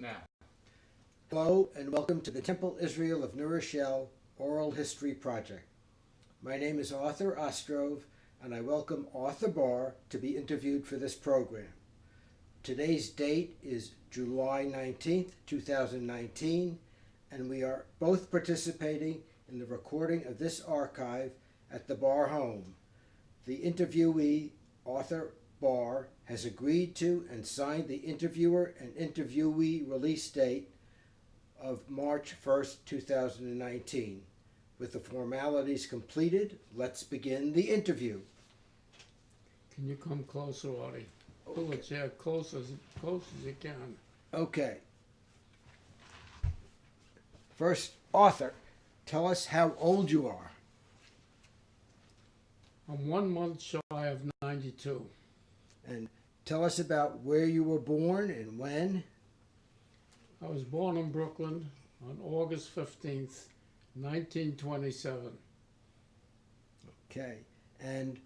Now, Hello and welcome to the Temple Israel of New Rochelle Oral History Project. My name is Arthur Ostrov and I welcome Arthur Barr to be interviewed for this program. Today's date is July 19th, 2019, and we are both participating in the recording of this archive at the Barr home. The interviewee, Arthur Barr, has agreed to and signed the interviewer and interviewee release date of March 1st, 2019. With the formalities completed, let's begin the interview. Can you come closer, Artie? Pull the chair close as you can. Okay. First, Arthur, tell us how old you are. I'm 1 month shy of 92. And tell us about where you were born and when. I was born in Brooklyn on August 15th, 1927. Okay. And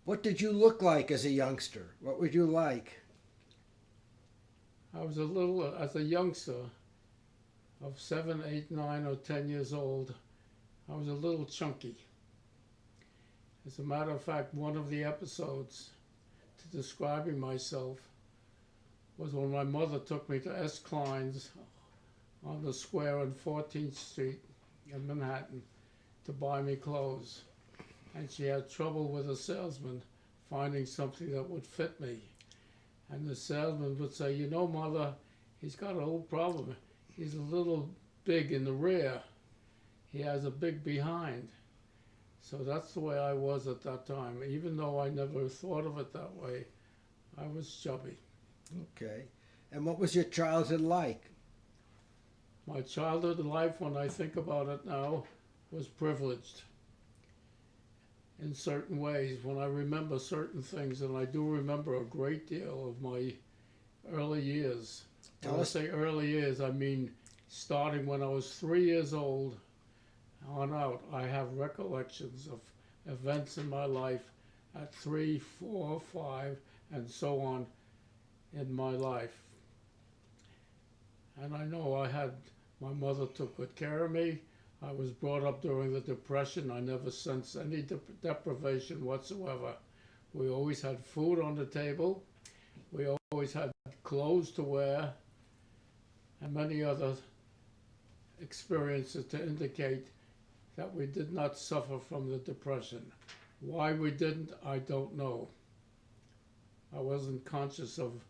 what did you look like as a youngster? What were you like? I was as a youngster of 7, 8, 9, or 10 years old, I was a little chunky. As a matter of fact, one of the episodes to describing myself was when my mother took me to S. Klein's on the square on 14th Street in Manhattan to buy me clothes. And she had trouble with a salesman finding something that would fit me. And the salesman would say, "You know, Mother, he's got a little problem. He's a little big in the rear. He has a big behind." So that's the way I was at that time. Even though I never thought of it that way, I was chubby. Okay. And what was your childhood like? My childhood life, when I think about it now, was privileged in certain ways. When I remember certain things, and I do remember a great deal of my early years. When I say early years, I mean starting when I was 3 years old on out. I have recollections of events in my life at 3, 4, 5, and so on in my life. And I know my mother took good care of me. I was brought up during the Depression. I never sensed any deprivation whatsoever. We always had food on the table. We always had clothes to wear, and many other experiences to indicate that we did not suffer from the Depression. Why we didn't, I don't know. I wasn't conscious of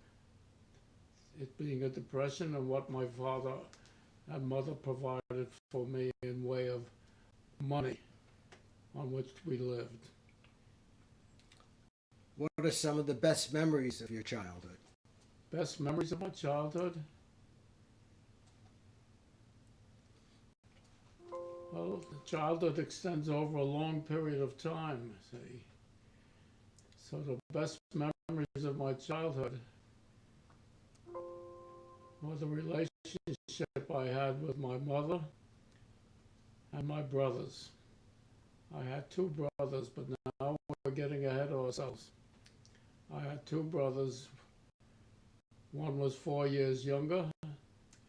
it being a depression and what my father and mother provided for me in way of money on which we lived. What are some of the best memories of your childhood? Best memories of my childhood? Well, childhood extends over a long period of time, see. So the best memories of my childhood were the relationship I had with my mother and my brothers. I had 2 brothers, but now we're getting ahead of ourselves. I had 2 brothers. One was 4 years younger,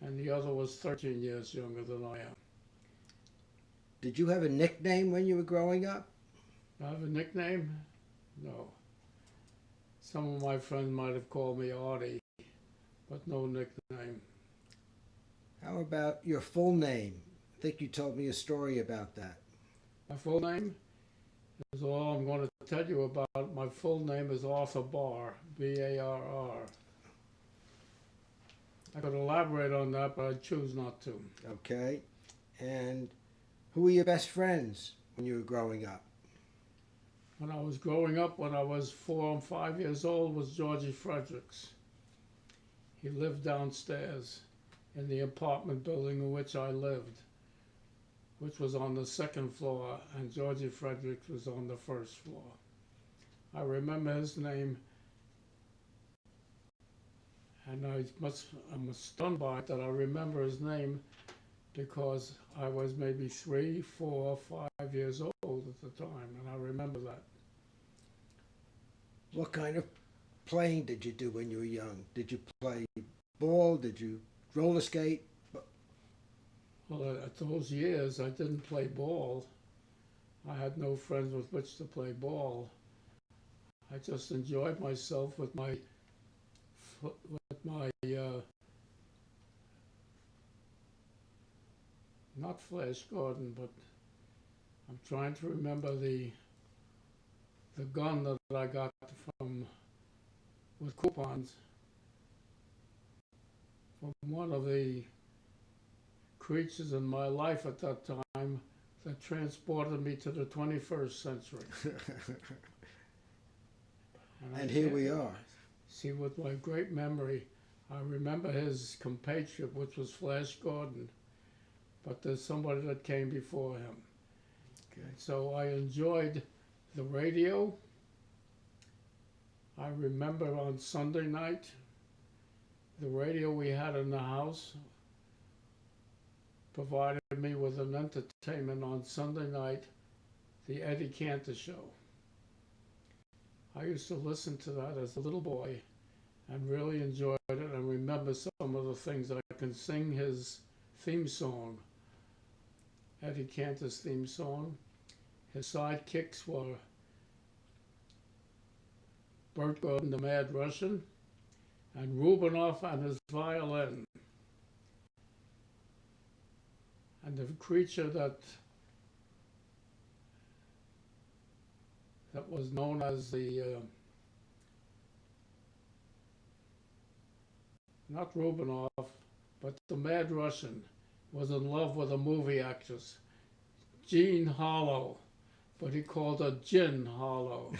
and the other was 13 years younger than I am. Did you have a nickname when you were growing up? I have a nickname? No. Some of my friends might have called me Artie, but no nickname. How about your full name? I think you told me a story about that. My full name is all I'm going to tell you about. My full name is Arthur Barr, B-A-R-R. I could elaborate on that, but I choose not to. Okay. And who were your best friends when you were growing up? When I was growing up, when I was 4 and 5 years old, was Georgie Fredericks. He lived downstairs in the apartment building in which I lived, which was on the 2nd floor, and Georgie Fredericks was on the 1st floor. I remember his name, and I'm stunned by it that I remember his name because I was maybe 3, 4, 5 years old at the time, and I remember that. What kind of playing did you do when you were young? Did you play ball? Did you roller skate? Well, at those years, I didn't play ball. I had no friends with which to play ball. I just enjoyed myself with my not flash garden, but I'm trying to remember the gun that I got from with coupons from one of the creatures in my life at that time that transported me to the 21st century. And here we are. See, with my great memory, I remember his compatriot, which was Flash Gordon, but there's somebody that came before him. Okay. So I enjoyed the radio. I remember on Sunday night, the radio we had in the house provided me with an entertainment on Sunday night, the Eddie Cantor Show. I used to listen to that as a little boy and really enjoyed it and remember some of the things. I can sing his theme song, Eddie Cantor's theme song. His sidekicks were Bert Gordon, the Mad Russian, and Rubinoff and his violin. And the creature that was known as the not Rubinoff, but the Mad Russian, was in love with a movie actress, Jean Harlow, but he called her Gin Harlow.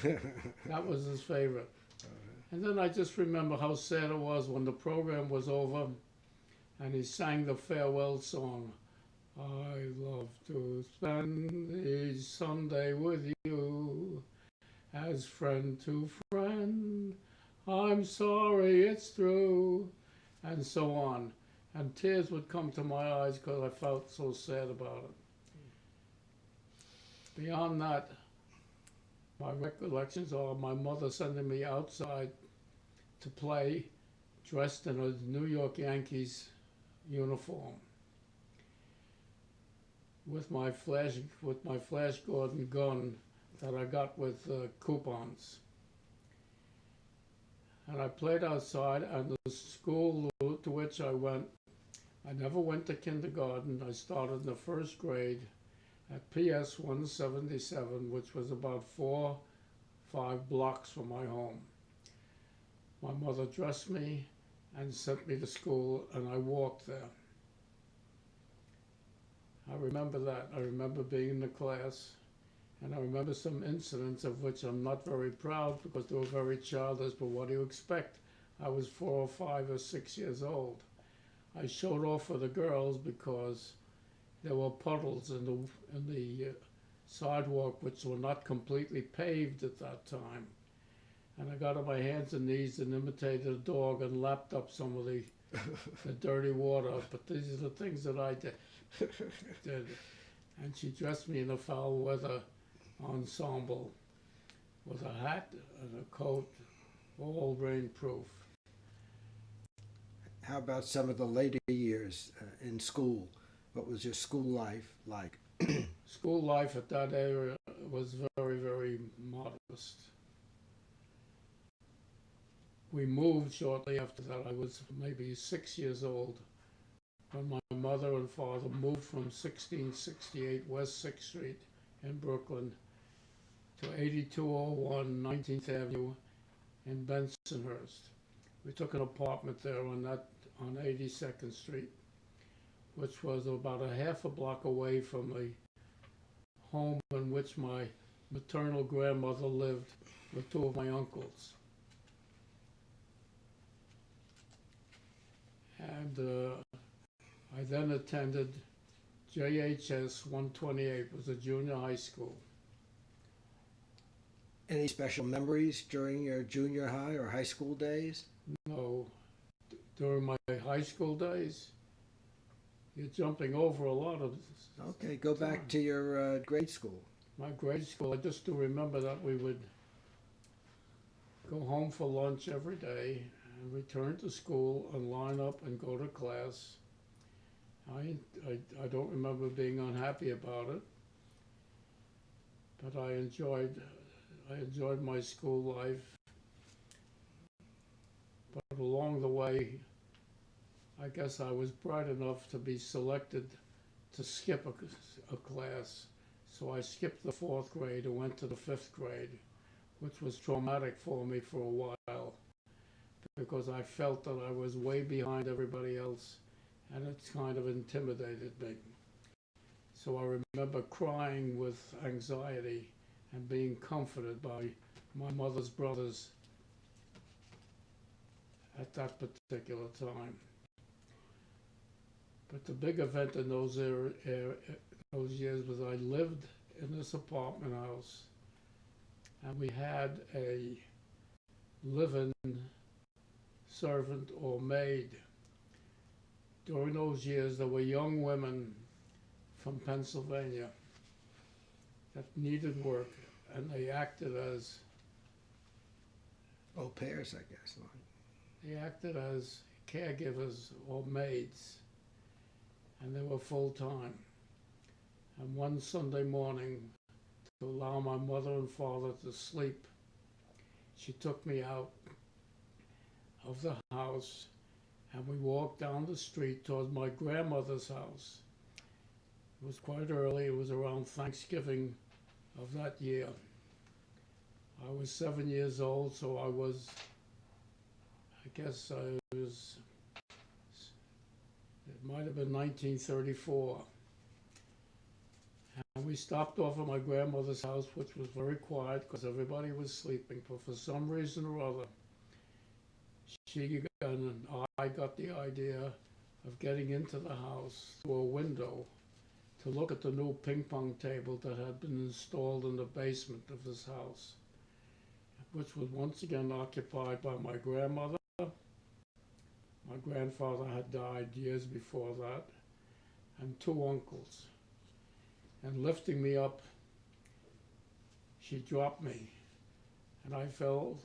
That was his favorite. And then I just remember how sad it was when the program was over and he sang the farewell song. I love to spend each Sunday with you as friend to friend. I'm sorry it's true, and so on. And tears would come to my eyes because I felt so sad about it. Beyond that, my recollections are my mother sending me outside to play dressed in a New York Yankees uniform with my Flash Gordon gun that I got with coupons. And I played outside, and the school to which I went, I never went to kindergarten. I started in the first grade at PS 177, which was about 4-5 blocks from my home. My mother dressed me and sent me to school, and I walked there. I remember that. I remember being in the class, and I remember some incidents of which I'm not very proud because they were very childish, but what do you expect? I was 4 or 5 or 6 years old. I showed off for the girls because there were puddles in the sidewalk which were not completely paved at that time. And I got on my hands and knees and imitated a dog and lapped up some of the dirty water. But these are the things that I did. And she dressed me in a foul weather ensemble with a hat and a coat, all rainproof. How about some of the later years in school? What was your school life like? School life at that area was very, very modest. We moved shortly after that. I was maybe 6 years old when my mother and father moved from 1668 West 6th Street in Brooklyn to 8201 19th Avenue in Bensonhurst. We took an apartment there on 82nd Street, which was about a half a block away from the home in which my maternal grandmother lived with 2 of my uncles. And I then attended JHS 128, was a junior high school. Any special memories during your junior high or high school days? No, during my high school days, you're jumping over a lot of. Okay, go back to your grade school. My grade school, I just do remember that we would go home for lunch every day, and return to school and line up and go to class. I don't remember being unhappy about it, but I enjoyed my school life. But along the way, I guess I was bright enough to be selected to skip a class. So I skipped the fourth grade and went to the fifth grade, which was traumatic for me for a while because I felt that I was way behind everybody else and it kind of intimidated me. So I remember crying with anxiety and being comforted by my mother's brothers at that particular time. But the big event in those years was I lived in this apartment house, and we had a live-in servant or maid. During those years, there were young women from Pennsylvania that needed work, and they acted as Au pairs, I guess. caregivers or maids, and they were full-time. And one Sunday morning, to allow my mother and father to sleep, she took me out of the house and we walked down the street towards my grandmother's house. It was quite early, it was around Thanksgiving of that year. I was 7 years old, so I guess it might have been 1934. And we stopped off at my grandmother's house, which was very quiet because everybody was sleeping. But for some reason or other, she and I got the idea of getting into the house through a window to look at the new ping pong table that had been installed in the basement of this house, which was once again occupied by my grandmother. My grandfather had died years before that, and two uncles. And lifting me up, she dropped me, and I fell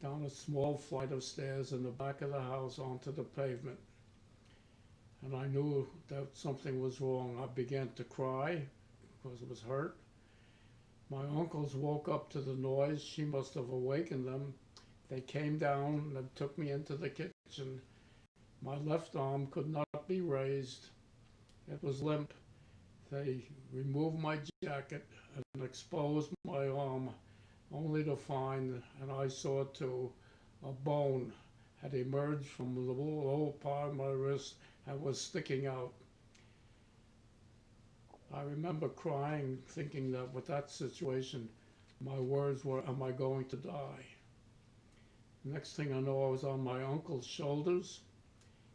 down a small flight of stairs in the back of the house onto the pavement. And I knew that something was wrong. I began to cry because I was hurt. My uncles woke up to the noise. She must have awakened them. They came down and took me into the kitchen. My left arm could not be raised. It was limp. They removed my jacket and exposed my arm, only to find, and I saw too, a bone had emerged from the lower part of my wrist and was sticking out. I remember crying, thinking that with that situation, my words were, "Am I going to die?" Next thing I know, I was on my uncle's shoulders.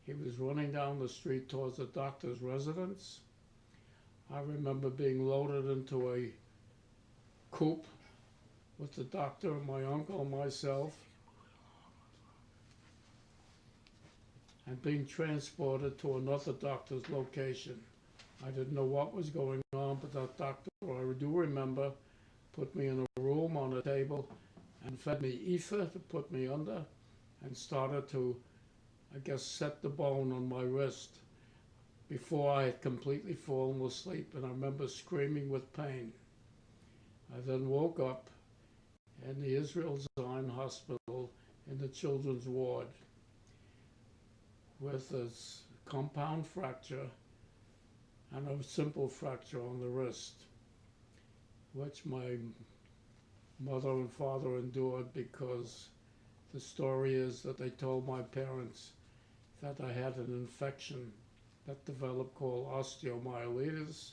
He was running down the street towards the doctor's residence. I remember being loaded into a coupe with the doctor, my uncle, and myself, and being transported to another doctor's location. I didn't know what was going on, but that doctor, I do remember, put me in a room on a table and fed me ether to put me under and started to, I guess, set the bone on my wrist before I had completely fallen asleep, and I remember screaming with pain. I then woke up in the Israel Zion Hospital in the children's ward with a compound fracture and a simple fracture on the wrist, which my mother and father endured because the story is that they told my parents that I had an infection that developed called osteomyelitis,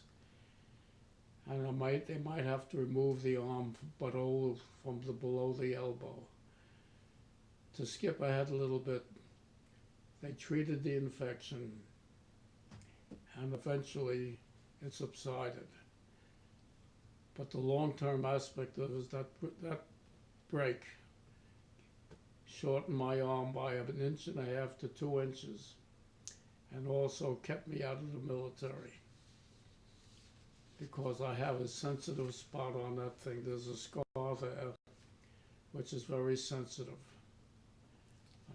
and they might have to remove the arm, but from below the elbow. To skip ahead a little bit, they treated the infection, and eventually it subsided. But the long-term aspect of it is that break shortened my arm by 1.5 to 2 inches, and also kept me out of the military because I have a sensitive spot on that thing. There's a scar there which is very sensitive.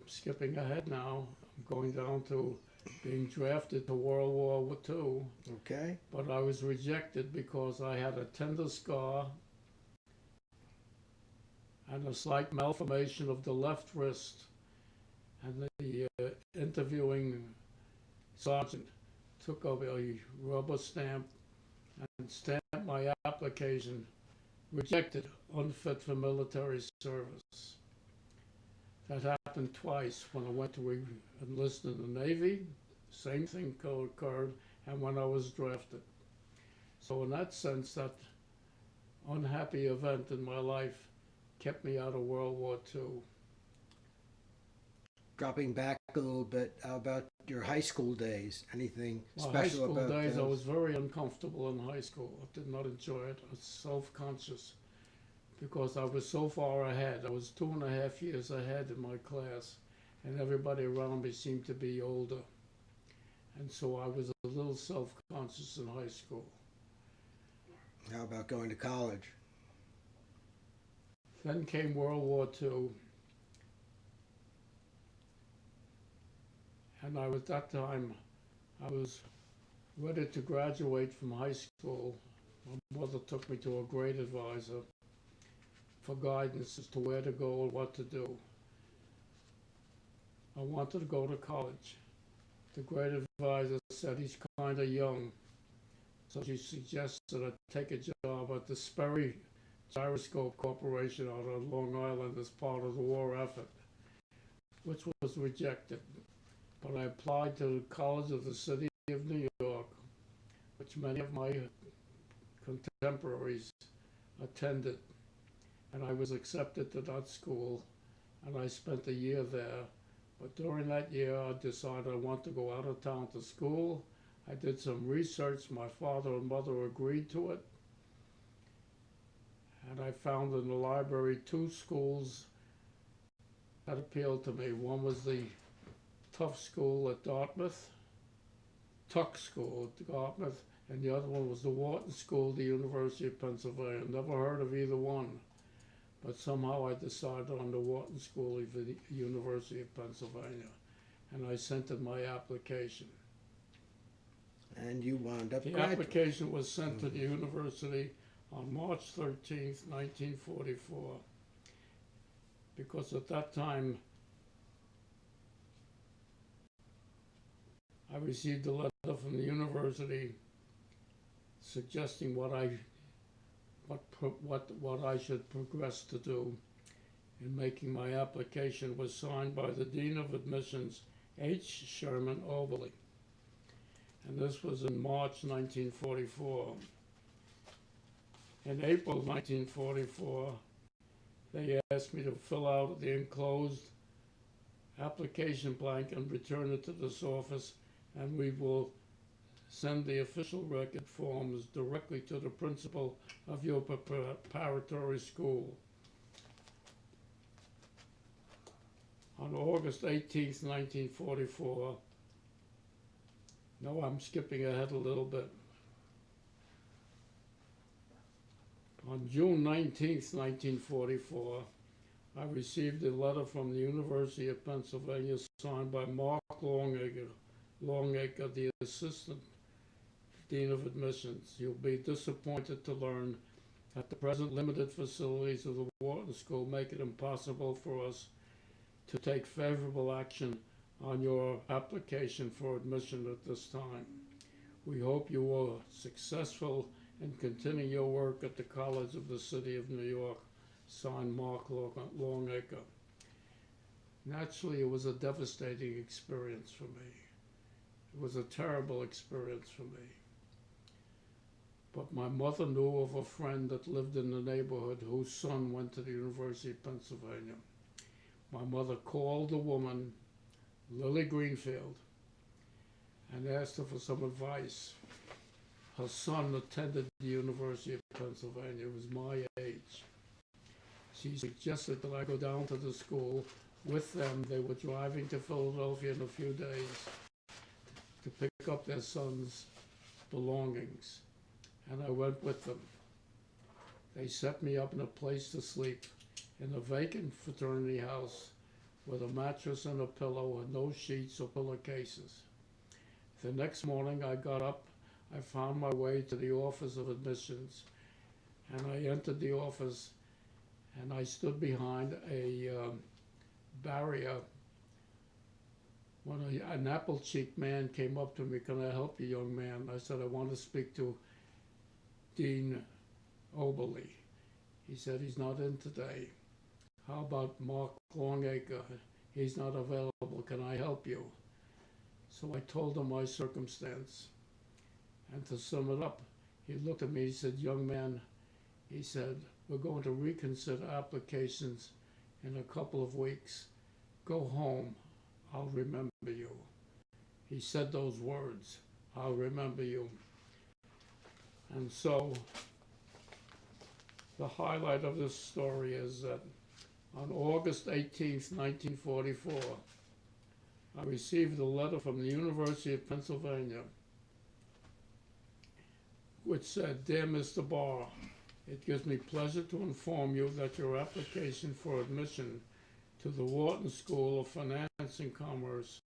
skipping ahead now. I'm going down to being drafted to World War II, Okay. but I was rejected because I had a tender scar and a slight malformation of the left wrist. And the interviewing sergeant took up a rubber stamp and stamped my application, rejected, unfit for military service. That happened twice when I went to enlist in the Navy, same thing occurred, and when I was drafted. So in that sense, that unhappy event in my life kept me out of World War II. Dropping back a little bit, how about your high school days? Anything My high special school about days, I those? was very uncomfortable in high school. I did not enjoy it. I was self-conscious because I was so far ahead. I was 2.5 years ahead in my class, and everybody around me seemed to be older. And so I was a little self-conscious in high school. How about going to college? Then came World War II, and at that time, I was ready to graduate from high school. My mother took me to a grade advisor for guidance as to where to go and what to do. I wanted to go to college. The grade advisor said he's kind of young, so she suggested I take a job at the Sperry Gyroscope Corporation out on Long Island as part of the war effort, which was rejected. But I applied to the College of the City of New York, which many of my contemporaries attended, and I was accepted to that school, and I spent a year there. But during that year, I decided I want to go out of town to school. I did some research. My father and mother agreed to it. And I found in the library 2 schools that appealed to me. One was the Tuck School at Dartmouth, and the other one was the Wharton School at the University of Pennsylvania. Never heard of either one. But somehow I decided on the Wharton School of the University of Pennsylvania, and I sent in my application. And you wound up The graduating. application was sent to the university on March 13th, 1944, because at that time I received a letter from the university suggesting what I should progress to do. In making my application was signed by the Dean of Admissions, H. Sherman Oberly. And this was in March 1944. In April 1944, they asked me to fill out the enclosed application blank and return it to this office, and we will send the official record forms directly to the principal of your preparatory school. On August 18th, 1944, no, I'm skipping ahead a little bit. On June 19th, 1944, I received a letter from the University of Pennsylvania signed by Mark Longacre, the Assistant Dean of Admissions. You'll be disappointed to learn that the present limited facilities of the Wharton School make it impossible for us to take favorable action on your application for admission at this time. We hope you are successful in continuing your work at the College of the City of New York. Signed, Mark Longacre. Naturally, it was a devastating experience for me. It was a terrible experience for me. But my mother knew of a friend that lived in the neighborhood whose son went to the University of Pennsylvania. My mother called the woman, Lily Greenfield, and asked her for some advice. Her son attended the University of Pennsylvania. He was my age. She suggested that I go down to the school with them. They were driving to Philadelphia in a few days to pick up their son's belongings, and I went with them. They set me up in a place to sleep in a vacant fraternity house with a mattress and a pillow and no sheets or pillowcases. The next morning I got up, I found my way to the office of admissions, and I entered the office and I stood behind a barrier when an apple-cheeked man came up to me. "Can I help you, young man?" I said, "I want to speak to Dean Oberly." He said, "He's not in today." "How about Mark Longacre?" "He's not available. Can I help you?" So I told him my circumstance. And to sum it up, he looked at me, he said, "Young man," he said, "we're going to reconsider applications in a couple of weeks. Go home. I'll remember you." He said those words, "I'll remember you." And so the highlight of this story is that on August 18th, 1944, I received a letter from the University of Pennsylvania which said, "Dear Mr. Barr, it gives me pleasure to inform you that your application for admission to the Wharton School of Finance and Commerce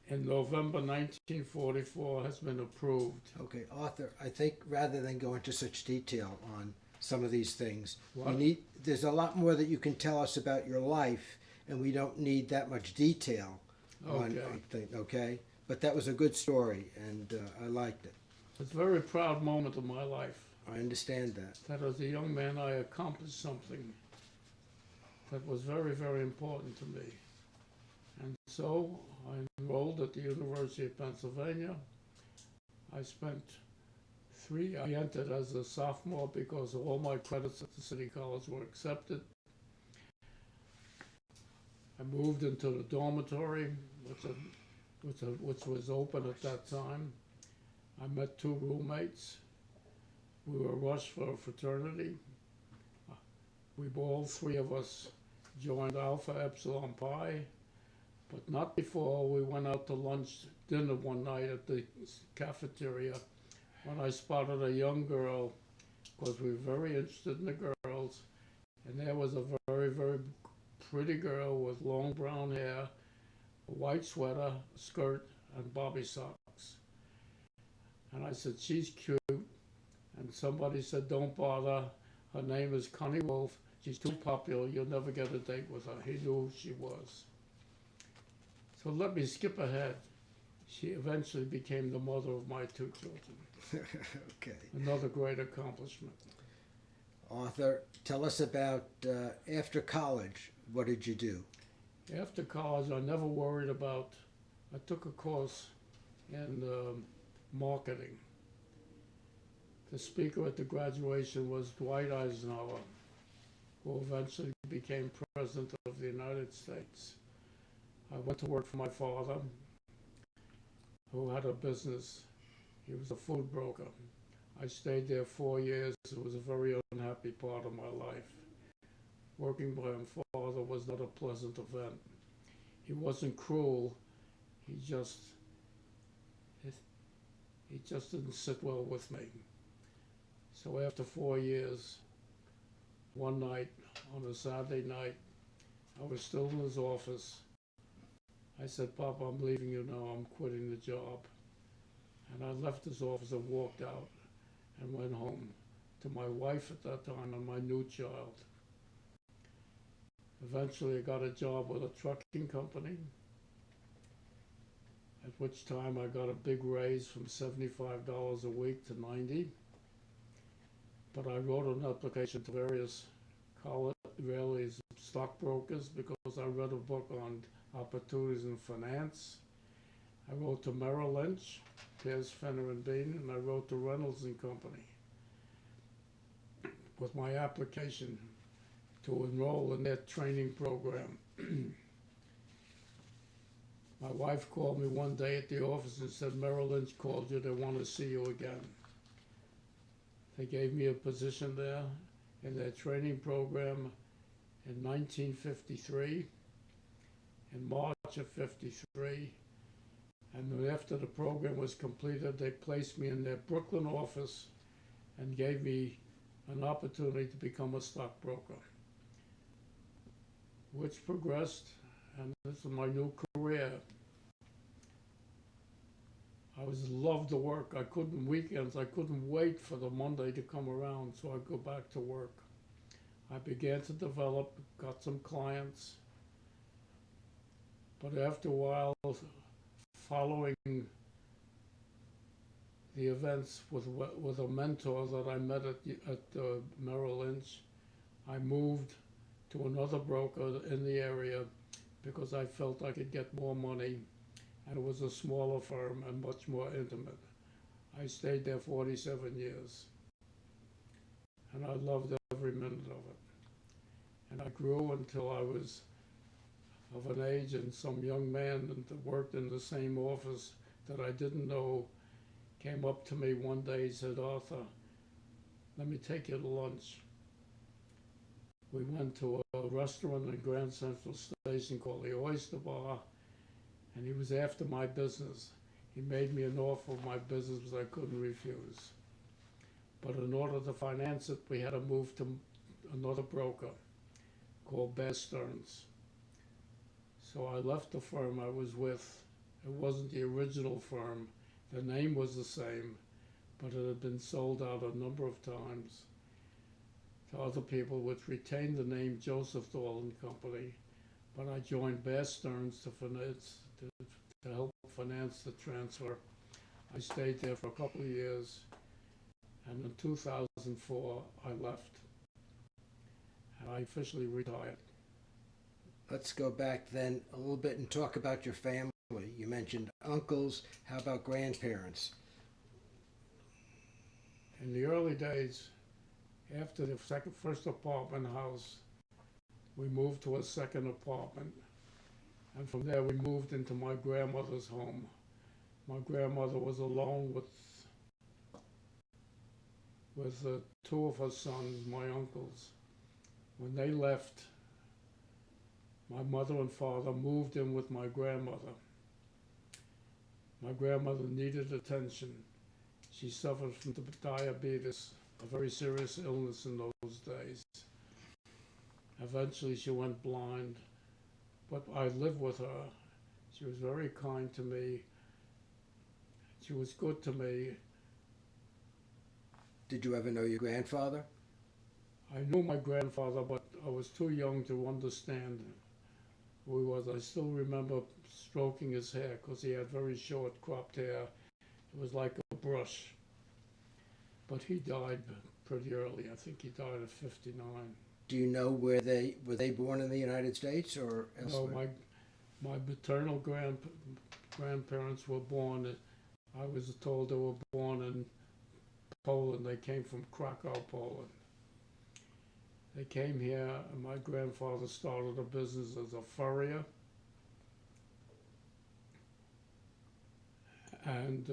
in November 1944 has been approved." Okay, Arthur, I think rather than go into such detail on some of these things, What? there's a lot more that you can tell us about your life, and we don't need that much detail Okay. on things, okay? But that was a good story, and I liked it. It's a very proud moment of my life I understand that. that as a young man I accomplished something that was very, very important to me. And so I enrolled at the University of Pennsylvania. I entered as a sophomore because all my credits at the City College were accepted. I moved into the dormitory, which was open at that time. I met two roommates. We were rushed for a fraternity. All three of us joined Alpha Epsilon Pi, but not before we went out to dinner one night at the cafeteria when I spotted a young girl, because we were very interested in the girls, and there was a very, very pretty girl with long brown hair, a white sweater, skirt, and bobby socks. And I said, "She's cute." And somebody said, "Don't bother. Her name is Connie Wolf. She's too popular. You'll never get a date with her." He knew who she was. So let me skip ahead. She eventually became the mother of my two children. Okay. Another great accomplishment. Arthur, tell us about after college. What did you do? After college, I never worried about. I took a course in marketing. The speaker at the graduation was Dwight Eisenhower, who eventually became President of the United States. I went to work for my father, who had a business. He was a food broker. I stayed there 4 years. It was a very unhappy part of my life. Working by my father was not a pleasant event. He wasn't cruel. He just didn't sit well with me. So after 4 years, one night, on a Saturday night, I was still in his office. I said, "Papa, I'm leaving you now. I'm quitting the job." And I left his office and walked out and went home to my wife at that time and my new child. Eventually, I got a job with a trucking company, at which time I got a big raise from $75 a week to $90. But I wrote an application to various stockbrokers because I read a book on opportunities in finance. I wrote to Merrill Lynch, Pierce, Fenner and Bean, and I wrote to Reynolds and Company with my application to enroll in their training program. My wife called me one day at the office and said, "Merrill Lynch called you. They want to see you again." They gave me a position there in their training program in 1953, in March of 53. And then after the program was completed, they placed me in their Brooklyn office and gave me an opportunity to become a stockbroker. which progressed, and this is my new career. I was loved the work. I couldn't weekends. I couldn't wait for the Monday to come around so I'd go back to work. I began to develop, got some clients, but after a while, following the events with a mentor that I met at Merrill Lynch, I moved to another broker in the area because I felt I could get more money, and it was a smaller firm and much more intimate. I stayed there 47 years, and I loved every minute of it. And I grew until I was of an age, and some young man that worked in the same office that I didn't know came up to me one day and said, "Arthur, let me take you to lunch." We went to a restaurant in Grand Central Station called the Oyster Bar, and he was after my business. He made me an offer of my business I couldn't refuse. But in order to finance it, we had to move to another broker called Barr. So I left the firm I was with. It wasn't the original firm. The name was the same, but it had been sold out a number of times to other people, which retained the name Joseph Thorl and Company. But I joined Barr to help finance the transfer. I stayed there for a couple of years, and in 2004 I left, and I officially retired. Let's go back then a little bit and talk about your family. You mentioned uncles. How about grandparents? In the early days, after the first apartment house, we moved to a second apartment, and from there we moved into my grandmother's home. My grandmother was alone with two of her sons, my uncles. When they left, my mother and father moved in with my grandmother. My grandmother needed attention. She suffered from diabetes, a very serious illness in those days. Eventually she went blind, but I lived with her. She was very kind to me. She was good to me. Did you ever know your grandfather? I knew my grandfather, but I was too young to understand who he was. I still remember stroking his hair because he had very short cropped hair. It was like a brush. But he died pretty early. I think he died at 59. Do you know where were they born in the United States or elsewhere? No, my maternal grandparents were born. I was told they were born in Poland. They came from Krakow, Poland. They came here, and my grandfather started a business as a furrier. And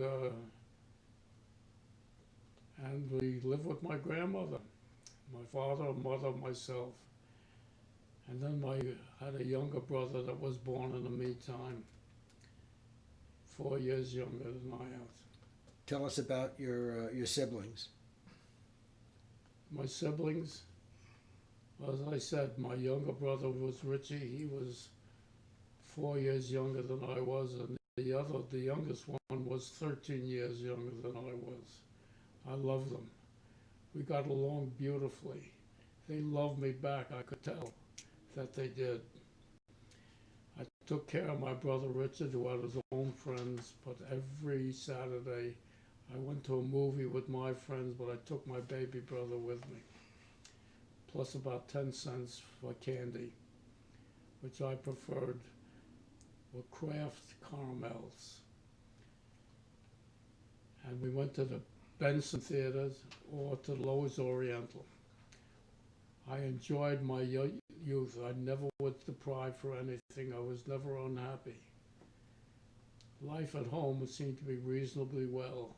we lived with my grandmother, my father, mother, myself. And then I had a younger brother that was born in the meantime, 4 years younger than I am. Tell us about your siblings. My siblings, as I said, my younger brother was Richie. He was 4 years younger than I was, and the youngest one was 13 years younger than I was. I love them. We got along beautifully. They loved me back. I could tell that they did. I took care of my brother Richard, who had his own friends, but every Saturday I went to a movie with my friends, but I took my baby brother with me, plus about 10 cents for candy, which I preferred were Kraft caramels. And we went to the Benson Theaters or to Lowe's Oriental. I enjoyed my youth. I never was deprived for anything. I was never unhappy. Life at home seemed to be reasonably well,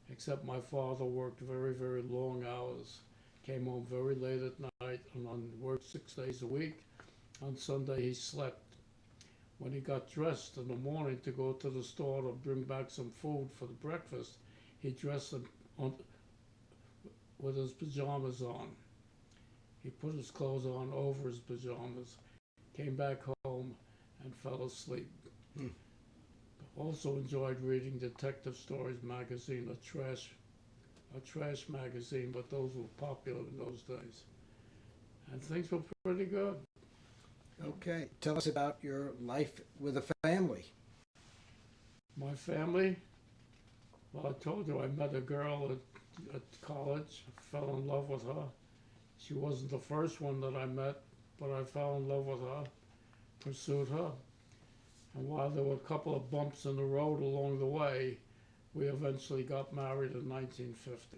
except my father worked very, very long hours, came home very late at night, and worked 6 days a week. On Sunday he slept. When he got dressed in the morning to go to the store to bring back some food for the breakfast, he dressed with his pajamas on. He put his clothes on over his pajamas. came back home, and fell asleep. Hmm. Also enjoyed reading Detective Stories magazine, a trash magazine, but those were popular in those days. And things were pretty good. Okay. Tell us about your life with a family. My family, well, I told you I met a girl at college, fell in love with her. She wasn't the first one that I met, but I fell in love with her, pursued her. And while there were a couple of bumps in the road along the way, we eventually got married in 1950.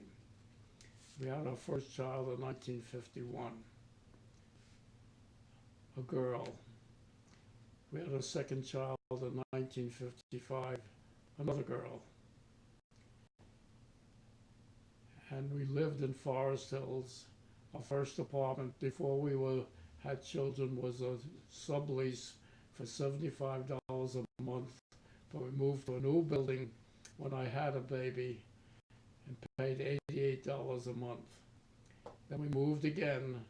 We had our first child in 1951, a girl. We had a second child in 1955, another girl. And we lived in Forest Hills. Our first apartment before had children was a sublease for $75 a month. But we moved to a new building when I had a baby and paid $88 a month. Then we moved again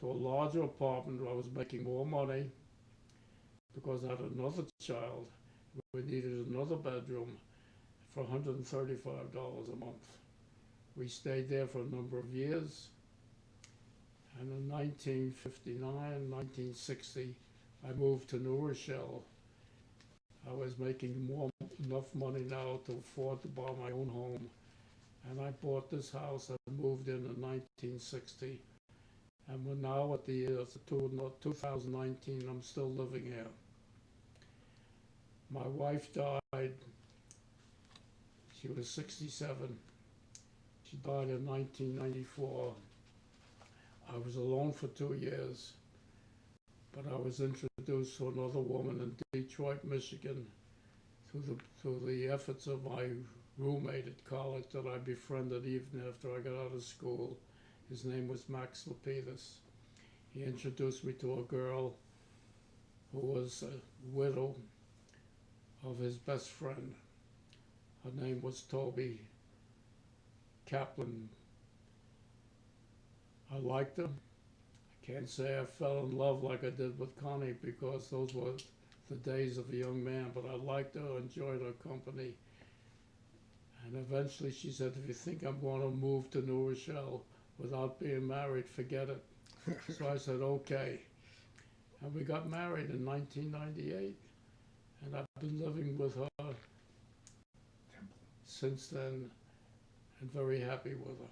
to a larger apartment where I was making more money because I had another child. We needed another bedroom for $135 a month. We stayed there for a number of years. And in 1959, 1960, I moved to New Rochelle. I was making enough money now to afford to buy my own home. And I bought this house and moved in 1960. And we're now at the year 2019, I'm still living here. My wife died, she was 67. She died in 1994. I was alone for 2 years, but I was introduced to another woman in Detroit, Michigan, through the efforts of my roommate at college that I befriended even after I got out of school. His name was Max Lapidus. He introduced me to a girl who was a widow of his best friend. Her name was Toby Kaplan. I liked her. I can't say I fell in love like I did with Connie because those were the days of a young man, but I liked her, enjoyed her company. And eventually she said, if you think I'm going to move to New Rochelle without being married, forget it. So I said, okay. And we got married in 1998. And I've been living with her since then and very happy with her.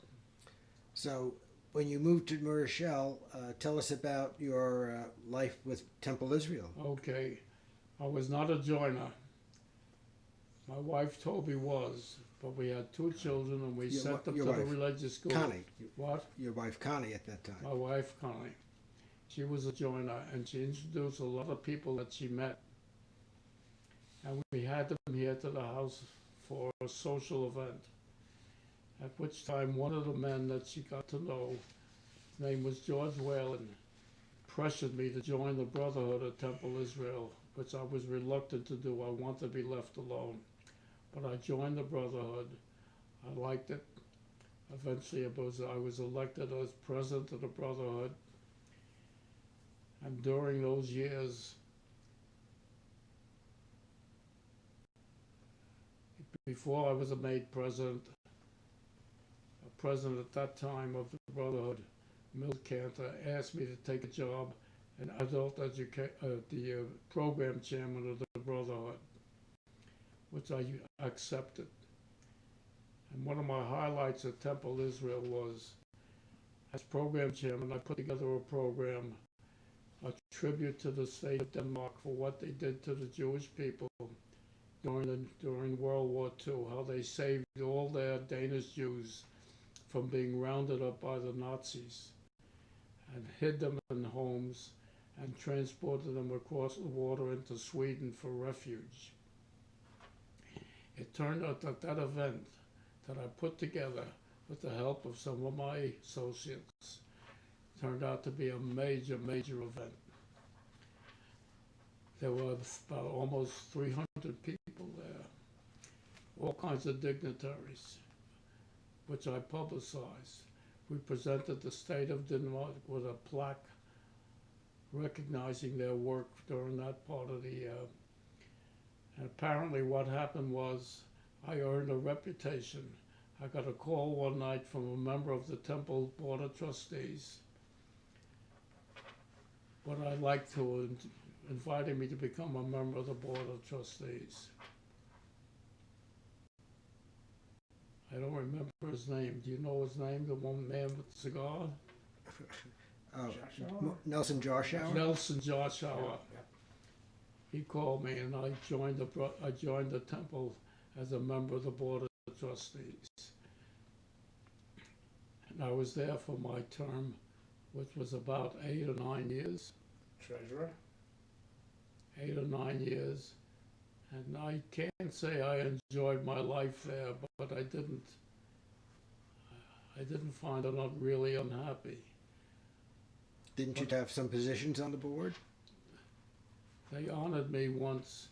So, when you moved to New Rochelle, tell us about your life with Temple Israel. Okay. I was not a joiner. My wife Toby was, but we had 2 children and we sent them to the religious school. Connie. What? Your wife Connie at that time. My wife Connie. She was a joiner and she introduced a lot of people that she met. And we had them here to the house for a social event. At which time one of the men that she got to know, his name was George Whalen, pressured me to join the Brotherhood of Temple Israel, which I was reluctant to do. I wanted to be left alone. But I joined the Brotherhood. I liked it. Eventually I was elected as president of the Brotherhood. And during those years, before I was made president, a president at that time of the Brotherhood, Milt Cantor, asked me to take a job in the program chairman of the Brotherhood, which I accepted. And one of my highlights at Temple Israel was, as program chairman, I put together a program, a tribute to the state of Denmark for what they did to the Jewish people during World War II, how they saved all their Danish Jews from being rounded up by the Nazis and hid them in homes and transported them across the water into Sweden for refuge. It turned out that that event that I put together with the help of some of my associates turned out to be a major, major event. There were about almost 300 people there, all kinds of dignitaries, which I publicized. We presented the state of Denmark with a plaque recognizing their work during that part of the year. And apparently what happened was I earned a reputation. I got a call one night from a member of the Temple Board of Trustees. But I'd like to invited me to become a member of the Board of Trustees. I don't remember his name. Do you know his name, the one man with the cigar? Nelson Joshua? Nelson Joshua. He called me and I joined the Temple as a member of the Board of Trustees. And I was there for my term, which was about 8 or 9 years. Treasurer? 8 or 9 years. And I can't say I enjoyed my life there, but I didn't find it really unhappy. Didn't you have some positions on the board? They honored me once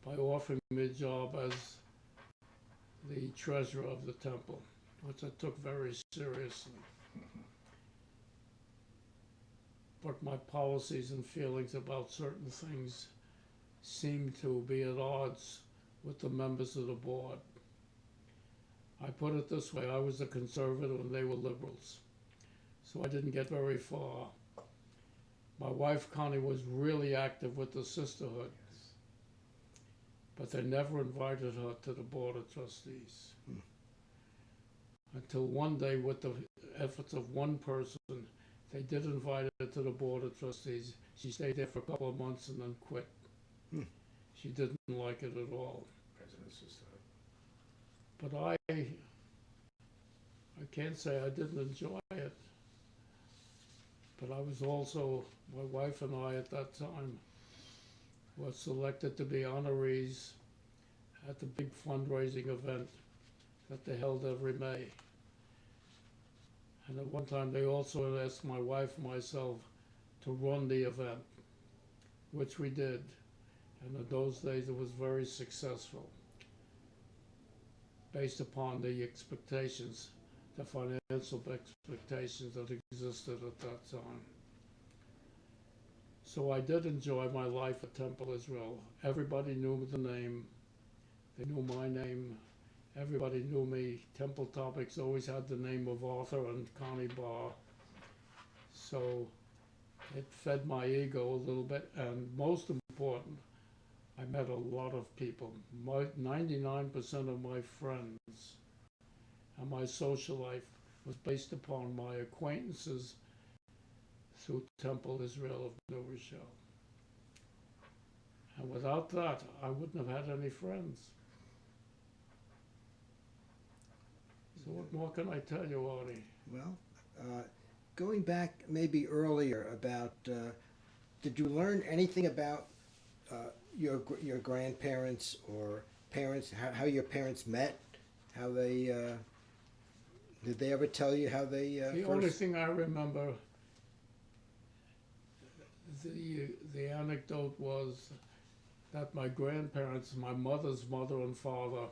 by offering me a job as the treasurer of the temple, which I took very seriously. But my policies and feelings about certain things seemed to be at odds with the members of the board. I put it this way, I was a conservative and they were liberals, so I didn't get very far. My wife Connie was really active with the sisterhood, but they never invited her to the Board of Trustees. Until one day, with the efforts of one person, they did invite her to the Board of Trustees. She stayed there for a couple of months and then quit. She didn't like it at all. President's sisterhood. But I can't say I didn't enjoy it. But I was also, my wife and I at that time were selected to be honorees at the big fundraising event that they held every May. And at one time they also asked my wife and myself to run the event, which we did. And in those days it was very successful, based upon the expectations, the financial expectations that existed at that time. So I did enjoy my life at Temple Israel. Everybody knew the name. They knew my name. Everybody knew me. Temple Topics always had the name of Arthur and Connie Barr. So it fed my ego a little bit, and most important, I met a lot of people. 99% of my friends and my social life was based upon my acquaintances through Temple Israel of New Rochelle. And without that, I wouldn't have had any friends. So what more can I tell you, Artie? Well, going back maybe earlier about, did you learn anything about your grandparents or parents, how your parents met, how they, did they ever tell you how they The first... only thing I remember, the anecdote was that my grandparents, my mother's mother and father,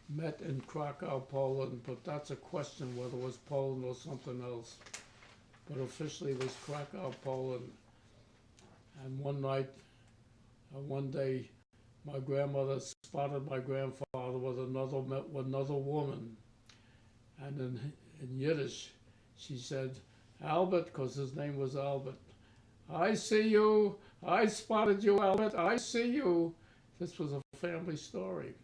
met in Krakow, Poland, but that's a question whether it was Poland or something else. But officially it was Krakow, Poland. And one day, my grandmother spotted my grandfather with another woman. And in Yiddish, she said, "Albert," because his name was Albert. "I see you. I spotted you, Albert. I see you." This was a family story.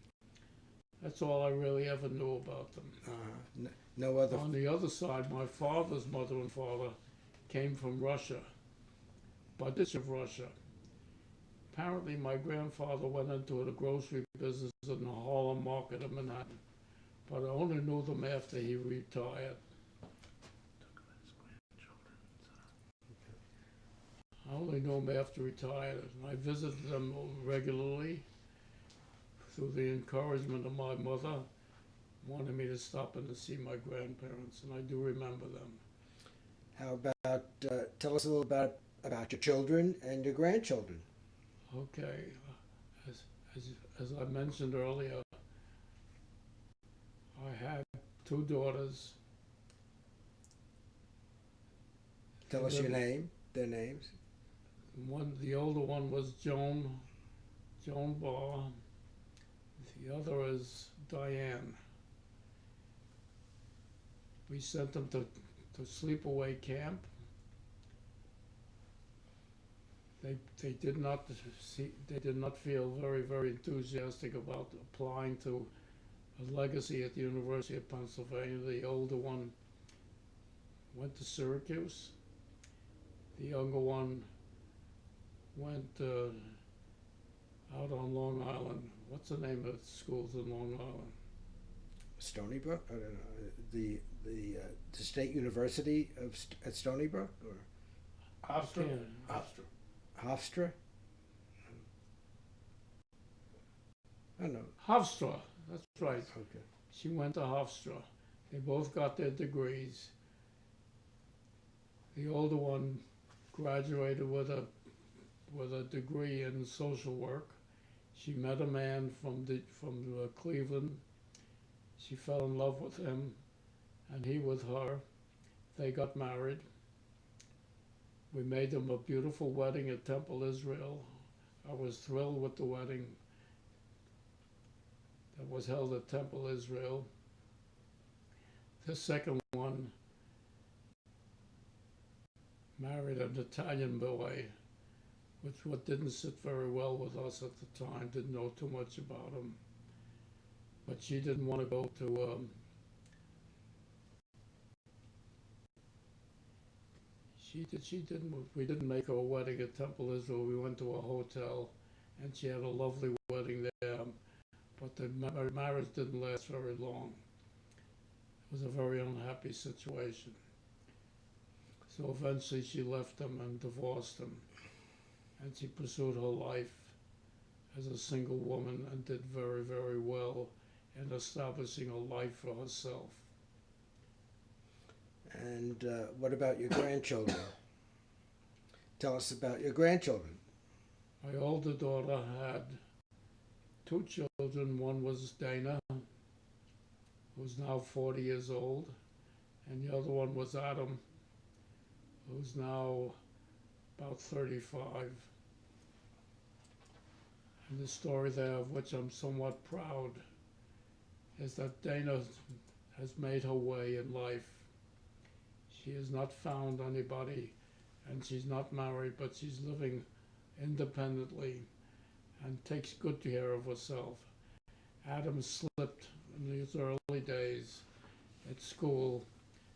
That's all I really ever knew about them. No other... On the other side, my father's mother and father came from Russia, Budich of Russia. Apparently, my grandfather went into the grocery business in the Harlem Market of Manhattan, but I only knew them after he retired. I only knew him after he retired, and I visited them regularly through the encouragement of my mother, wanted me to stop in to see my grandparents, and I do remember them. How about, tell us a little about your children and your grandchildren. Okay, as I mentioned earlier, I had 2 daughters. Tell us your name. their names. The older one was Joan Barr. The other is Diane. We sent them to sleepaway camp. They did not feel very enthusiastic about applying to a legacy at the University of Pennsylvania. The older one went to Syracuse. The younger one went out on Long Island. What's the name of the schools in Long Island? Stony Brook? I don't know. The State University at Stony Brook, or Hofstra? Yeah. Hofstra. Hofstra? I don't know. Hofstra, that's right. Okay. She went to Hofstra. They both got their degrees. The older one graduated with a degree in social work. She met a man from Cleveland. She fell in love with him, and he with her. They got married. We made them a beautiful wedding at Temple, Israel. I was thrilled with the wedding that was held at Temple, Israel. The second one married an Italian boy, which didn't sit very well with us at the time, didn't know too much about him. But she didn't want to go to we didn't make her a wedding at Temple Israel. We went to a hotel, and she had a lovely wedding there, but the marriage didn't last very long. It was a very unhappy situation. So eventually she left him and divorced him, and she pursued her life as a single woman and did very well in establishing a life for herself. And what about your grandchildren? Tell us about your grandchildren. My older daughter had two children. One was Dana, who's now 40 years old, and the other one was Adam, who's now about 35. And the story there, of which I'm somewhat proud, is that Dana has made her way in life. She has not found anybody, and she's not married, but she's living independently and takes good care of herself. Adam slipped in his early days at school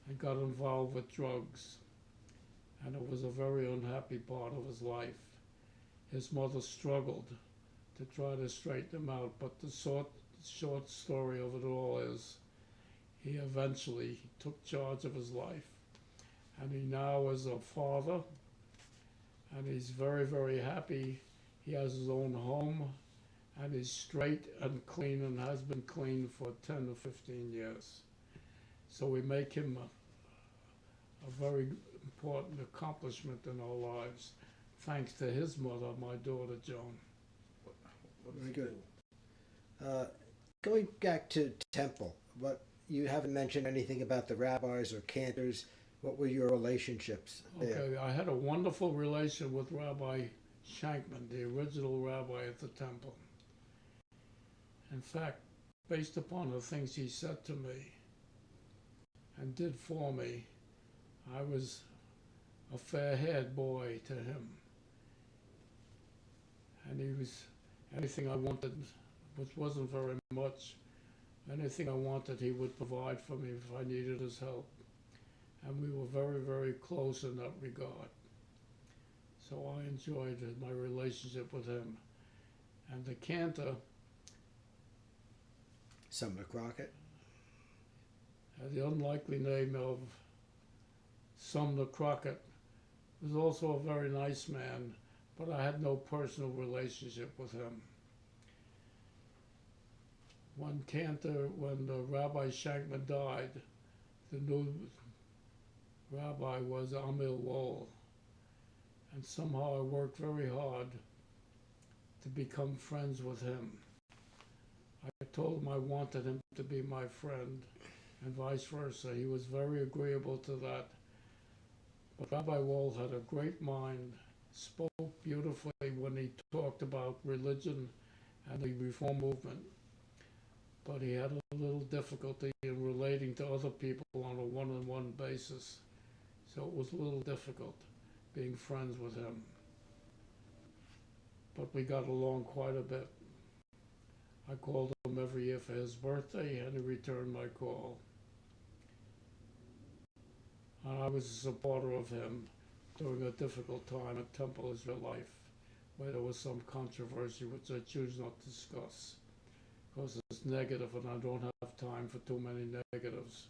and got involved with drugs, and it was a very unhappy part of his life. His mother struggled to try to straighten him out, but the short story of it all is he eventually took charge of his life, and he now is a father, and he's very happy. He has his own home, and he's straight and clean, and has been clean for 10 or 15 years. So we make him a very important accomplishment in our lives, thanks to his mother, my daughter Joan. Very good. Going back to Temple, you haven't mentioned anything about the rabbis or cantors. What were your relationships there? Okay, I had a wonderful relation with Rabbi Shankman, the original rabbi at the temple. In fact, based upon the things he said to me and did for me, I was a fair-haired boy to him. And he was anything I wanted, which wasn't very much. Anything I wanted, he would provide for me if I needed his help. And we were very close in that regard. So I enjoyed my relationship with him. And the cantor Sumner Crockett. had the unlikely name of Sumner Crockett, was also a very nice man, but I had no personal relationship with him. When Rabbi Shankman died, the new rabbi was Amil Wohl, and somehow I worked very hard to become friends with him. I told him I wanted him to be my friend, and vice versa. He was very agreeable to that. But Rabbi Wall had a great mind, spoke beautifully when he talked about religion and the Reform movement. But he had a little difficulty in relating to other people on a one-on-one basis. So it was a little difficult being friends with him. But we got along quite a bit. I called him every year for his birthday, and he returned my call. And I was a supporter of him during a difficult time at Temple Israel Life, where there was some controversy which I choose not to discuss, because it's negative and I don't have time for too many negatives.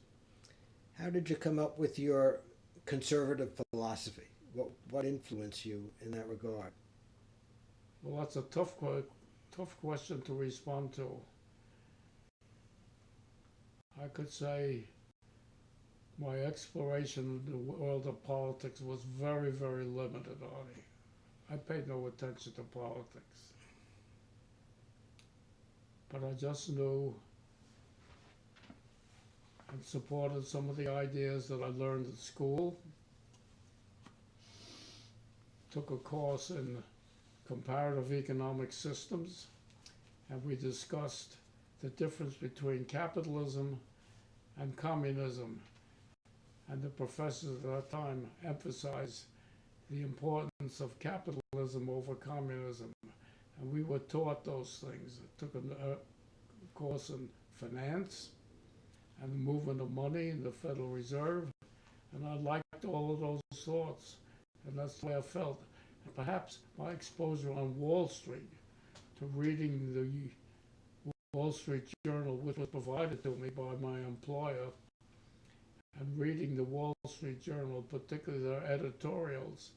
How did you come up with your conservative philosophy? What influenced you in that regard? Well, that's a tough question to respond to. I could say my exploration of the world of politics was very, very limited, Artie. I paid no attention to politics. But I just knew and supported some of the ideas that I learned at school. Took a course in comparative economic systems, and we discussed the difference between capitalism and communism. And the professors at that time emphasized the importance of capitalism over communism. And we were taught those things. I took a course in finance and the movement of money in the Federal Reserve, and I liked all of those thoughts, and that's the way I felt. And perhaps my exposure on Wall Street, to reading the Wall Street Journal, which was provided to me by my employer, and reading the Wall Street Journal, particularly their editorials,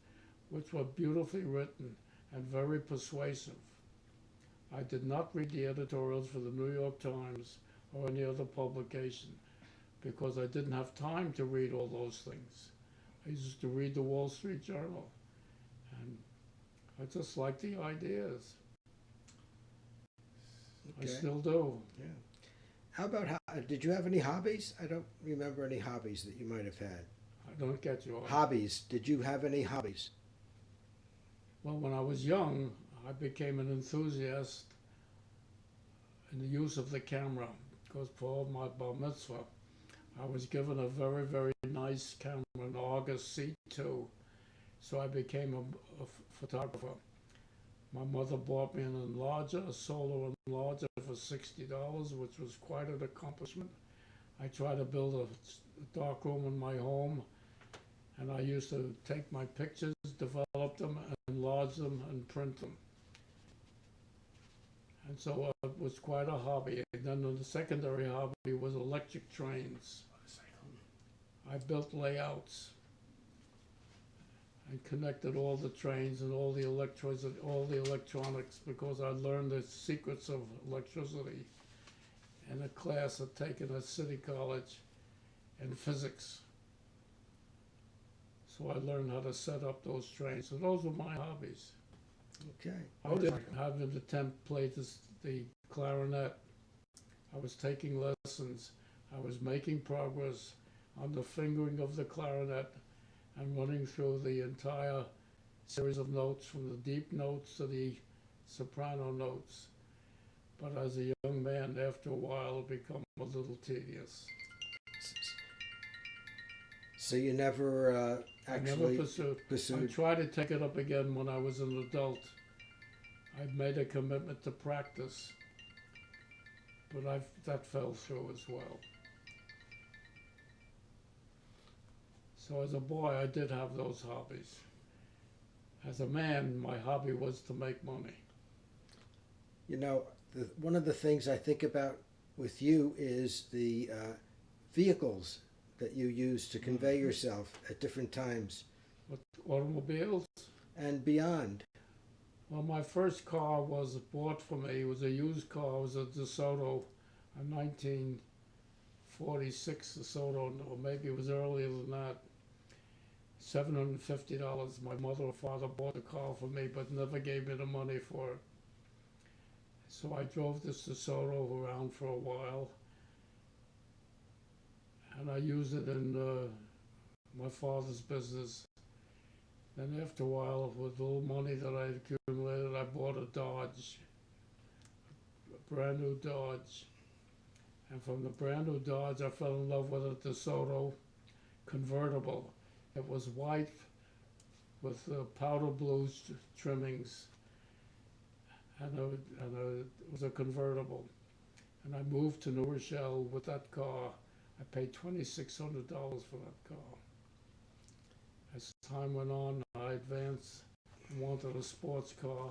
which were beautifully written and very persuasive. I did not read the editorials for the New York Times or any other publication because I didn't have time to read all those things. I used to read the Wall Street Journal, and I just liked the ideas. Okay. I still do. Yeah. How about, did you have any hobbies? I don't remember any hobbies that you might have had. I don't get you all. Hobbies. Did you have any hobbies? Well, when I was young, I became an enthusiast in the use of the camera, because for my bar mitzvah, I was given a very, very nice camera, an August C2, so I became a photographer. My mother bought me an enlarger, a solar enlarger for $60, which was quite an accomplishment. I tried to build a dark room in my home, and I used to take my pictures, develop them, enlarge them, and print them. And so it was quite a hobby. And then the secondary hobby was electric trains. I built layouts and connected all the trains and all the electronics, because I learned the secrets of electricity in a class I'd taken at City College in physics. So I learned how to set up those trains. So those were my hobbies. Okay. I did have an attempt to play the clarinet. I was taking lessons. I was making progress on the fingering of the clarinet and running through the entire series of notes, from the deep notes to the soprano notes. But as a young man, after a while, it became a little tedious. So you never actually I never pursued. I tried to take it up again when I was an adult. I made a commitment to practice, but that fell through as well. So as a boy, I did have those hobbies. As a man, my hobby was to make money. You know, one of the things I think about with you is the vehicles that you use to convey yourself at different times. What, automobiles? And beyond. Well, my first car was bought for me. It was a used car. It was a DeSoto, a 1946 DeSoto, or maybe it was earlier than that. $750. My mother or father bought the car for me, but never gave me the money for it. So I drove this DeSoto around for a while, and I used it in my father's business Then after a while, with a little money that I had accumulated, I bought a Dodge, a brand new Dodge. And from the brand new Dodge, I fell in love with a DeSoto convertible. It was white with powder blue trimmings, and it was a convertible. And I moved to New Rochelle with that car. I paid $2,600 for that car. As time went on, I advanced and wanted a sports car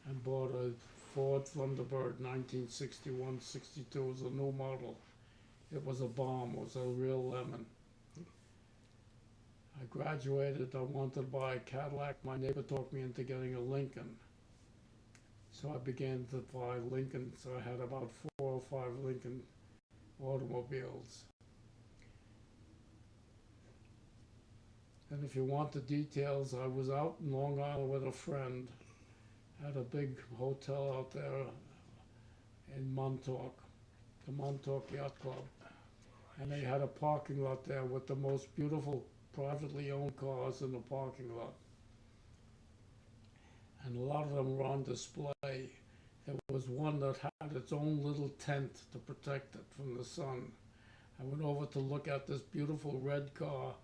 and bought a Ford Thunderbird 1961-62. It was a new model. It was a bomb. It was a real lemon. I graduated. I wanted to buy a Cadillac. My neighbor talked me into getting a Lincoln. So I began to buy Lincolns. I had about 4 or 5 Lincoln automobiles. And if you want the details, I was out in Long Island with a friend at a big hotel out there in Montauk, the Montauk Yacht Club. And they had a parking lot there with the most beautiful privately owned cars in the parking lot. And a lot of them were on display. There was one that had its own little tent to protect it from the sun. I went over to look at this beautiful red car,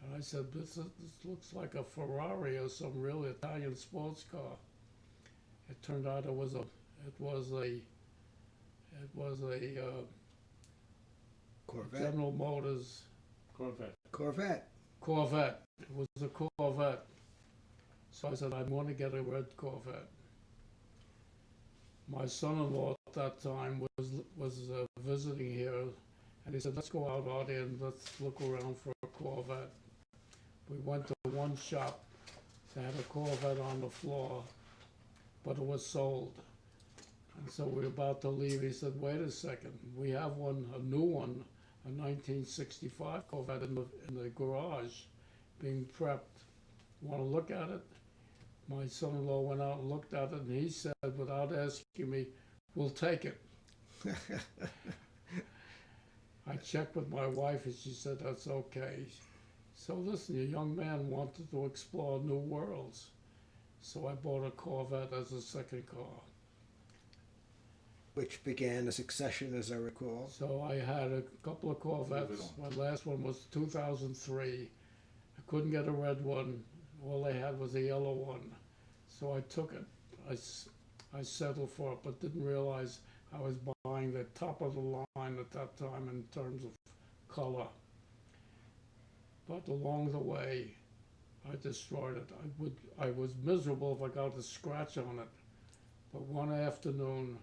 and I said, this looks like a Ferrari or some real Italian sports car. It turned out it was a Corvette. General Motors Corvette. Corvette. It was a Corvette. So I said, I want to get a red Corvette. My son-in-law at that time was visiting here, and he said, let's go out, Artie, and let's look around for a Corvette. We went to one shop that had a Corvette on the floor, but it was sold. And so we were about to leave. He said, wait a second, we have one, a new one, a 1965 Corvette in the garage being prepped. Want to look at it? My son-in-law went out and looked at it, and he said, without asking me, we'll take it. I checked with my wife, and she said, that's okay. So listen, a young man wanted to explore new worlds. So I bought a Corvette as a second car. Which began a succession, as I recall. So I had a couple of Corvettes. My last one was 2003. I couldn't get a red one. All they had was a yellow one. So I took it. I settled for it, but didn't realize I was buying the top of the line at that time in terms of color. But along the way, I destroyed it. I was miserable if I got a scratch on it. But one afternoon,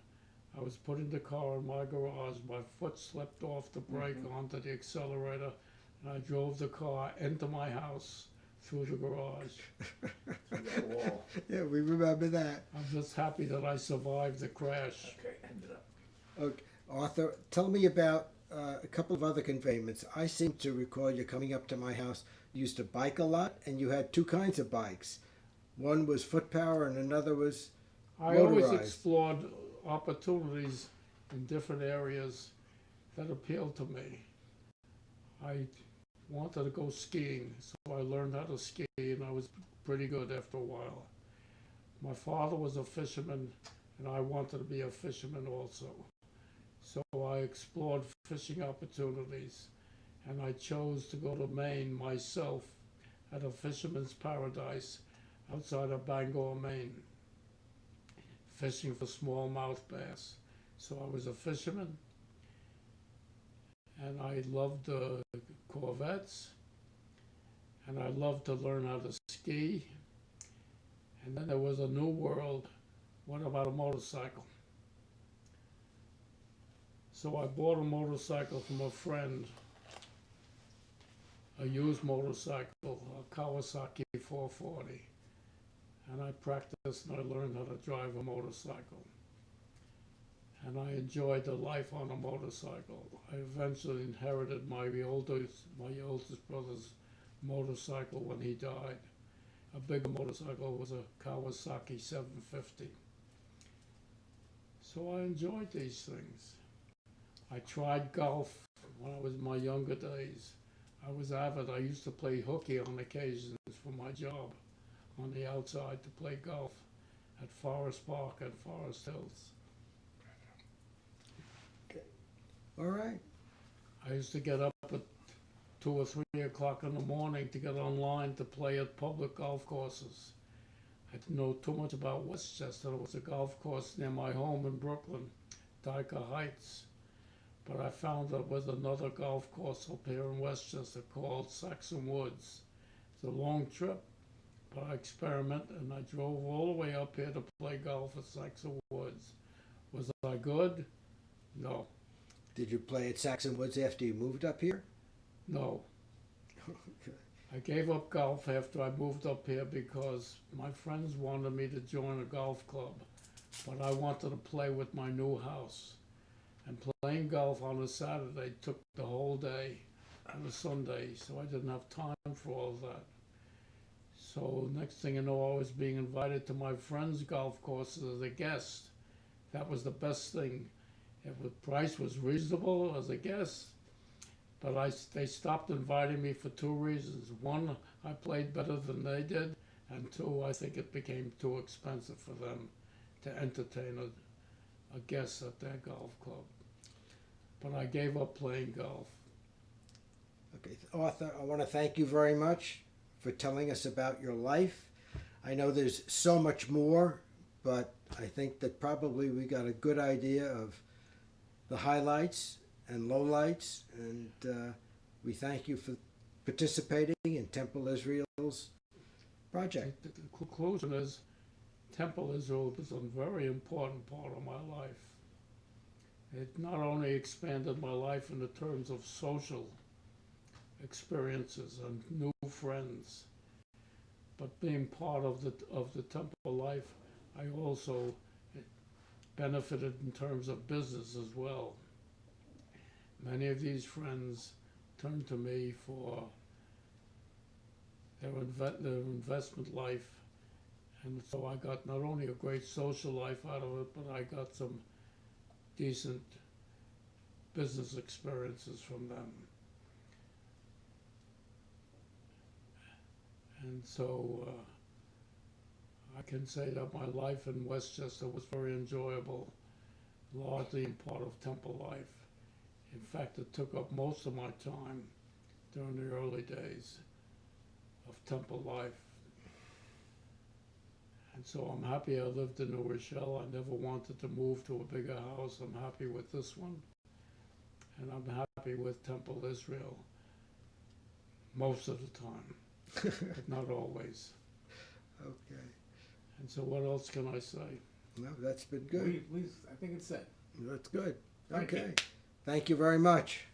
I was putting the car in my garage. My foot slipped off the brake onto the accelerator, and I drove the car into my house through the garage. Through that wall. Yeah, we remember that. I'm just happy that I survived the crash. Okay, end it up. Okay. Arthur, tell me about a couple of other conveyances. I seem to recall you coming up to my house. You used to bike a lot, and you had two kinds of bikes. One was foot power, and another was I always motorized. explored opportunities in different areas that appealed to me. I wanted to go skiing, so I learned how to ski, and I was pretty good after a while. My father was a fisherman, and I wanted to be a fisherman also. So I explored fishing opportunities, and I chose to go to Maine myself at a fisherman's paradise outside of Bangor, Maine, fishing for smallmouth bass. So I was a fisherman, and I loved Corvettes, and I loved to learn how to ski. And then there was a new world. What about a motorcycle? So I bought a motorcycle from a friend, a used motorcycle, a Kawasaki 440. And I practiced and I learned how to drive a motorcycle. And I enjoyed the life on a motorcycle. I eventually inherited my oldest brother's motorcycle when he died. A bigger motorcycle was a Kawasaki 750. So I enjoyed these things. I tried golf when I was in my younger days. I was avid. I used to play hooky on occasions for my job on the outside to play golf at Forest Park and Forest Hills. All right. I used to get up at 2 or 3 o'clock in the morning to get online to play at public golf courses. I didn't know too much about Westchester. There was a golf course near my home in Brooklyn, Dyker Heights. But I found there was another golf course up here in Westchester called Saxon Woods. It's a long trip, but I experimented and I drove all the way up here to play golf at Saxon Woods. Was I good? No. Did you play at Saxon Woods after you moved up here? No. Okay. I gave up golf after I moved up here because my friends wanted me to join a golf club, but I wanted to play with my new house. And playing golf on a Saturday took the whole day on a Sunday, so I didn't have time for all that. So next thing you know, I was being invited to my friend's golf courses as a guest. That was the best thing. If the price was reasonable as a guest, but they stopped inviting me for two reasons. One, I played better than they did, and two, I think it became too expensive for them to entertain a guest at their golf club. But I gave up playing golf. Okay, Arthur, I want to thank you very much for telling us about your life. I know there's so much more, but I think that probably we got a good idea of the highlights and lowlights, and we thank you for participating in Temple Israel's project. The conclusion is Temple Israel was a very important part of my life. It not only expanded my life in the terms of social experiences and new friends, but being part of the temple life, I also benefited in terms of business as well. Many of these friends turned to me for their investment life, and so I got not only a great social life out of it, but I got some decent business experiences from them. And so I can say that my life in Westchester was very enjoyable, largely in part of Temple life. In fact, it took up most of my time during the early days of Temple life. And so I'm happy I lived in New Rochelle. I never wanted to move to a bigger house. I'm happy with this one. And I'm happy with Temple Israel most of the time, but not always. Okay. And so what else can I say? No, that's been good. I think it's set. That's good. Thank you. Okay. Thank you very much.